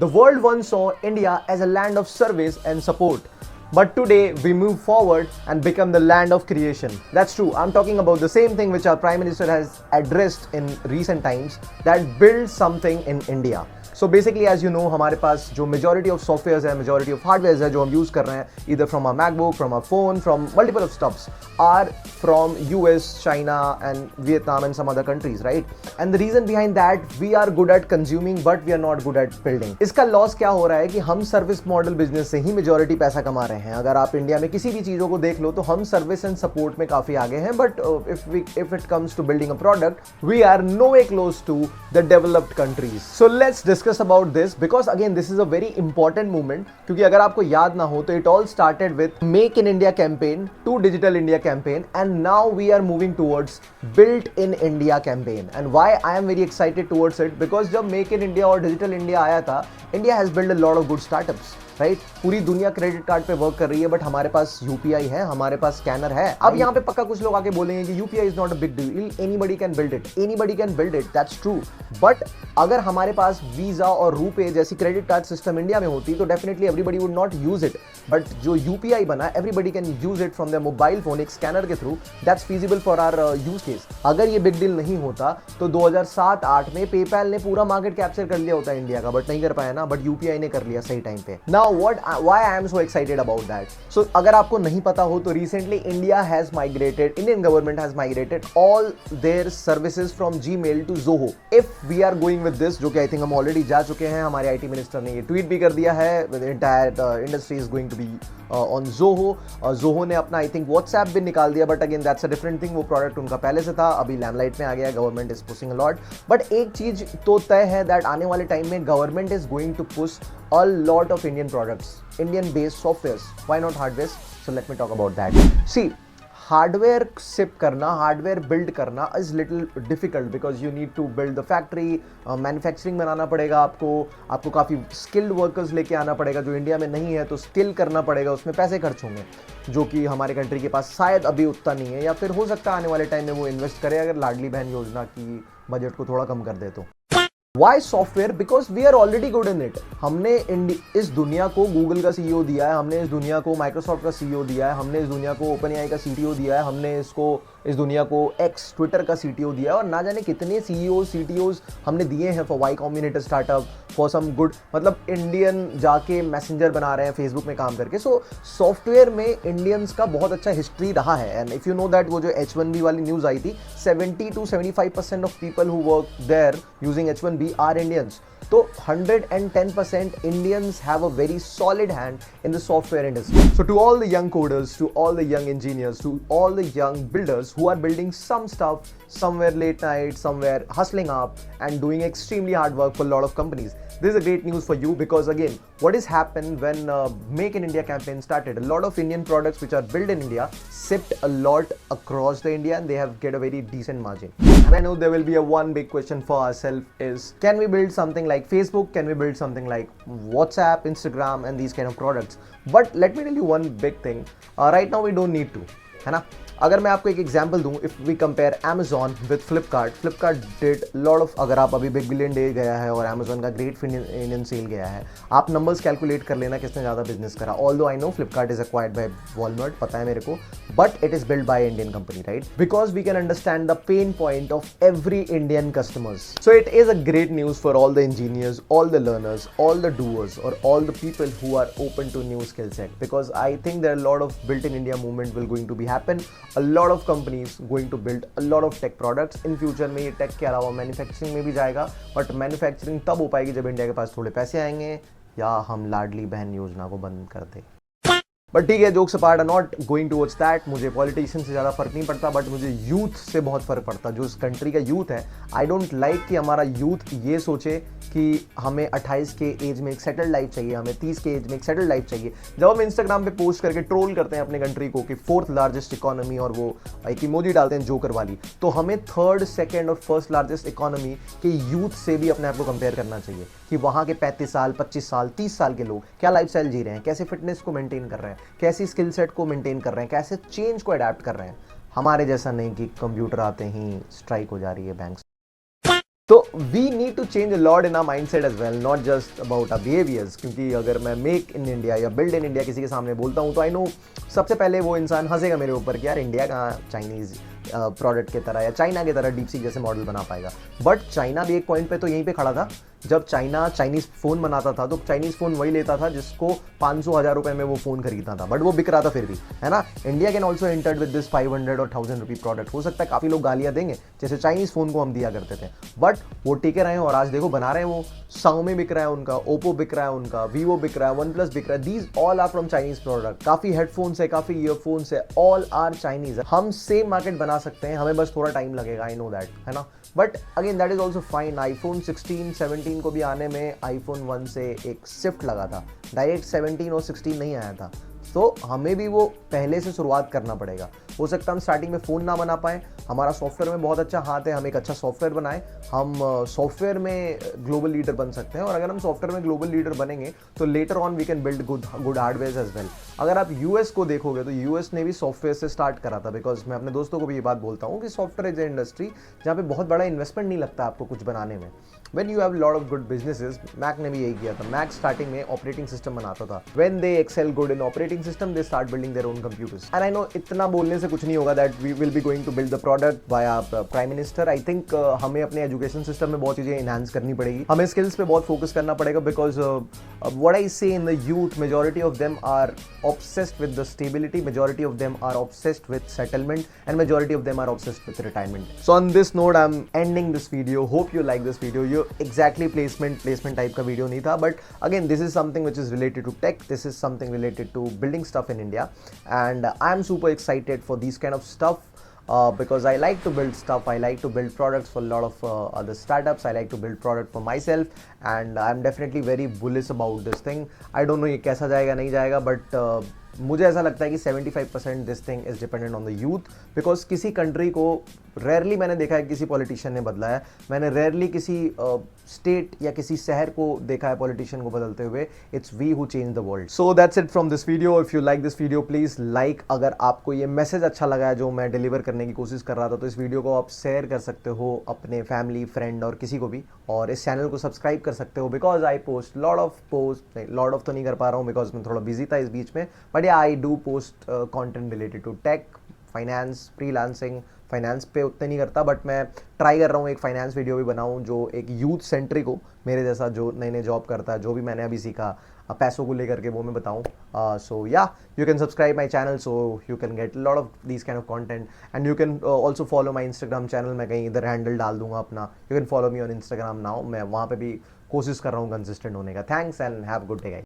The world once saw India as a land of service and support. But today we move forward and become the land of creation. That's true. I'm talking about the same thing which our Prime Minister has addressed in recent times, that build something in India. So basically, as you know, हमारे पास जो majority of softwares है, majority of hardwares है जो हम use कर रहे हैं, either from our MacBook, from our phone, from multiple of stuffs, are from US, China and Vietnam and some other countries, right? And the reason behind that, we are good at consuming but we are not good at building. इसका loss क्या हो रहा है कि हम service model business से ही majority पैसा कमा रहे हैं. अगर आप इंडिया में किसी भी चीज़ों को देख लो तो हम service and support में काफ़ी आगे हैं, but if it comes to building a product, we are nowhere close to the developed countries. So let's discuss about this, because again this is a very important movement. क्योंकि अगर आपको याद ना हो तो it all started with Make in India campaign to Digital India campaign, and now we are moving towards Built in India campaign. And why I am very excited towards it, because जब Make in India और Digital India आया था, India has built a lot of good startups. Right पूरी दुनिया credit card पे work कर रही है, बट हमारे पास यूपीआई है, हमारे पास स्कैनर है. अब यहाँ पे पक्का कुछ लोग आके बोलेंगे कि UPI is not a big deal, anybody can build it, that's true. But अगर हमारे पास वीजा और रूपे जैसी क्रेडिट कार्ड सिस्टम इंडिया में होती तो definitely everybody would not use it. But जो यूपीआई बना, everybody can use it from the mobile phone, एक स्कैनर के through. That's feasible for our use case. अगर ये बिग डील नहीं होता तो 2007-8 में पेपैल ने पूरा मार्केट कैप्चर कर लिया होता इंडिया का, बट नहीं कर पाया ना. बट यूपीआई ने कर लिया सही टाइम पे. Now why I am so excited about that. So अगर आपको नहीं पता हो तो recently Indian government has migrated all their services from Gmail to Zoho. If we are going with this, जो कि I think हम already जा चुके हैं, हमारे IT मिनिस्टर ने ये ट्वीट भी कर दिया है, the entire industry is going to be on Zoho. Zoho ने अपना I think WhatsApp भी निकाल दिया, but again that's a different thing. वो प्रोडक्ट उनका पहले से था, अभी लैमलाइट में आ गया. Government is pushing a lot. But एक चीज तो तय है that आने वाले टाइम में government is going to push a lot of Indian products, Indian based softwares. Why not hardware? So let me talk about that. See, hardware ship करना, hardware build करना is little difficult because you need to build the factory, manufacturing बनाना पड़ेगा आपको काफ़ी skilled workers लेके आना पड़ेगा जो India में नहीं है, तो skill करना पड़ेगा, उसमें पैसे खर्च होंगे जो कि हमारे कंट्री के पास शायद अभी उतना नहीं है, या फिर हो सकता है आने वाले टाइम में वो इन्वेस्ट करे अगर लाडली बहन योजना की बजट को थोड़ा कम कर दे तो. Why software? Because we are already good in it. हमने इस दुनिया को गूगल का सीईओ दिया है, हमने इस दुनिया को माइक्रोसॉफ्ट का सीईओ दिया है, हमने इस दुनिया को ओपनएआई का सीटीओ दिया है, हमने इस दुनिया को एक्स ट्विटर का सीटीओ दिया है, और ना जाने कितने सीईओ सीटीओज हमने दिए हैं for Y Combinator startup, for some good, मतलब इंडियन जाके मैसेंजर बना रहे हैं फेसबुक में काम करके. सो सॉफ्टवेयर में इंडियंस का बहुत अच्छा हिस्ट्री रहा है. And if you know that वो जो H1B वाली न्यूज़ आई थी, 70 to 75% of people who work there using H1B are Indians. So 110% Indians have a very solid hand in the software industry. So to all the young coders, to all the young engineers, to all the young builders who are building some stuff somewhere late night, somewhere hustling up and doing extremely hard work for a lot of companies, this is a great news for you, because again what has happened when Make in India campaign started, a lot of Indian products which are built in India shipped a lot across the India, and they have get a very decent margin. And I know there will be a one big question for ourselves is, can we build something like Facebook? Can we build something like WhatsApp, Instagram and these kind of products? But let me tell you one big thing, right now we don't need to, है ना. अगर मैं आपको एक example दूं, if we compare Amazon with Flipkart did lot of, अगर आप अभी बिग बिलियन डे गया है और Amazon का ग्रेट इंडियन सेल गया है, आप नंबर्स कैलकुलेट कर लेना किसने ज़्यादा बिजनेस करा. Although I know Flipkart is acquired by Walmart, पता है मेरे को, but it is build by Indian company, right? Because we can understand the pain point of every Indian customers. So it is a great news for all the engineers, all the learners, all the doers और all the people who are open to new skill set, because I think there are lot of built in India movement will going to be happen. A lot of companies going to build a lot of tech products in future में. ये take के अलावा manufacturing में भी जाएगा, but manufacturing तब हो पाएगी जब इंडिया के पास थोड़े पैसे आएंगे या हम लाडली बहन योजना को बंद कर दें. बट ठीक है, jokes apart, I not going towards that. मुझे पॉलिटिशियन से ज़्यादा फर्क नहीं पड़ता, बट मुझे यूथ से बहुत फर्क पड़ता. जो इस कंट्री का यूथ है, आई डोंट लाइक कि हमारा यूथ ये सोचे कि हमें 28 के एज में एक सेटल्ड लाइफ चाहिए, हमें 30 के एज में एक सेटल्ड लाइफ चाहिए. जब हम इंस्टाग्राम पे पोस्ट करके ट्रोल करते हैं अपने कंट्री को कि 4th लार्जेस्ट इकोनॉमी, और वो एक इमोजी डालते हैं जोकर वाली, तो हमें 3rd, 2nd और 1st लार्जेस्ट इकोनॉमी के यूथ से भी अपने आप को कंपेयर करना चाहिए कि वहाँ के 35 साल, 25 साल, 30 साल के लोग क्या लाइफस्टाइल जी रहे हैं, कैसे फिटनेस को मेंटेन कर रहे हैं, कैसी स्किल सेट को मेंटेन कर रहे हैं, कैसे चेंज को अडेप्ट कर रहे हैं. हमारे जैसा नहीं कि कंप्यूटर आते ही स्ट्राइक हो जा रही है बैंक. तो we need to change a lot in our mindset as well, not just about our behaviours. क्योंकि अगर मैं मेक इन इंडिया या बिल्ड इन इंडिया किसी के सामने बोलता हूँ तो आई नो सबसे पहले वो इंसान हंसेगा मेरे ऊपर कि यार इंडिया कहाँ चाइनीज़ प्रोडक्ट की तरह या चाइना की तरह डीप सी जैसे मॉडल बना पाएगा। बट चाइना भी एक पॉइंट पे तो यहीं पे खड़ा था। जब चाइना चाइनीज़ फ़ोन बनाता था तो चाइनीज़ फ़ोन वही लेता था जिसको 500,000 रुपए में वो फ़ोन खरीदता था, बट वो बिक रहा था फिर भी, है ना। India can also entered with this 500 और 1000 रुपी प्रोडक्ट। हो सकता है काफ़ी लोग गालियाँ देंगे जैसे चाइनीज़ फ़ोन को हम दिया करते थे, बट वो टिके रहे हैं और आज देखो बना रहे हैं वो। Xiaomi बिक रहा है उनका, ओप्पो बिक रहा है उनका, वीवो बिक रहा है, वन प्लस बिक रहा है। These all are from Chinese product. काफ़ी हेडफोन्स है, काफ़ी ईयरफोन्स है, ऑल आर चाइनीज। हम सेम मार्केट बना सकते हैं, हमें बस थोड़ा टाइम लगेगा, आई नो दैट, है ना। But again that is also fine. IPhone 16 17 को भी आने में आईफोन 1 से एक शिफ्ट लगा था, डायरेक्ट 17 और 16 नहीं आया था। तो हमें भी वो पहले से शुरुआत करना पड़ेगा। हो सकता है हम स्टार्टिंग में फ़ोन ना बना पाएँ, हमारा सॉफ्टवेयर में बहुत अच्छा हाथ है, हम एक अच्छा सॉफ्टवेयर बनाएं, हम सॉफ्टवेयर में ग्लोबल लीडर बन सकते हैं। और अगर हम सॉफ्टवेयर में ग्लोबल लीडर बनेंगे तो later on we can build good hardware as well. अगर आप यूएस को देखोगे तो यूएस ने भी सॉफ्टवेयर से स्टार्ट करा था, बिकॉज मैं अपने दोस्तों को भी ये बात बोलता हूँ कि सॉफ्टवेयर इज ए इंडस्ट्री जहाँ पे बहुत बड़ा इन्वेस्टमेंट नहीं लगता आपको कुछ बनाने में। When you have a lot of good businesses, Mac ने भी यही किया था। मैक स्टार्टिंग में ऑपरेटिंग सिस्टम बनाता था। When they excel good in operating system, they start building their own computers. And I know इतना बोलने से कुछ नहीं होगा that we will be going to build the product by our prime minister. I think हमें अपने education system में बहुत चीज़ें इनहांस करनी पड़ेगी, हमें स्किल्स पे बहुत फोकस करना पड़ेगा। Because what I see in the youth, majority of them are obsessed with the stability, majority of them are obsessed with settlement, and majority of them are obsessed with retirement. So on this note, I'm ending this video. Hope you like this video. Exactly placement type का video नहीं था, but again this is something which is related to tech, this is something related to building stuff in India, and I am super excited for these kind of stuff. Because I like to build stuff, I like to build products for a lot of other startups, I like to build product for myself, and I'm definitely very bullish about this thing. I don't know ये कैसा जाएगा नहीं जाएगा, but मुझे ऐसा लगता है कि 75% this thing is dependent on the youth. Because किसी कंट्री को रेयरली मैंने देखा है किसी पॉलिटिशियन ने बदला है, मैंने रेयरली किसी स्टेट या किसी शहर को देखा है पॉलिटिशियन को बदलते हुए। It's we who change the world. So that's it from this video. If you like this video please like. अगर आपको ये मैसेज अच्छा लगा है जो मैं डिलीवर करने की कोशिश कर रहा था, तो इस वीडियो को आप शेयर कर सकते हो अपने फैमिली फ्रेंड और किसी को भी, और इस चैनल को सब्सक्राइब कर सकते हो। Because I post lot of तो नहीं कर पा रहा हूँ बिकॉज मैं थोड़ा बिजी था इस बीच में, but I do post content related to tech, finance, freelancing. Finance पे उतने नहीं करता, बट मैं ट्राई कर रहा हूँ एक फाइनेंस वीडियो भी बनाऊँ जो एक यूथ सेंट्रिक हो, मेरे जैसा जो नए नए जॉब करता है, जो भी मैंने अभी सीखा पैसों को लेकर के वो मैं बताऊँ। सो या you can subscribe my channel so you can get lot of this kind of content, and you can also follow my Instagram channel. मैं कहीं इधर हैंडल डाल दूंगा अपना, you can follow me on Instagram now. मैं वहाँ पे भी कोशिश कर रहा हूँ कंसिस्टेंट होने का। Thanks and have good day guys.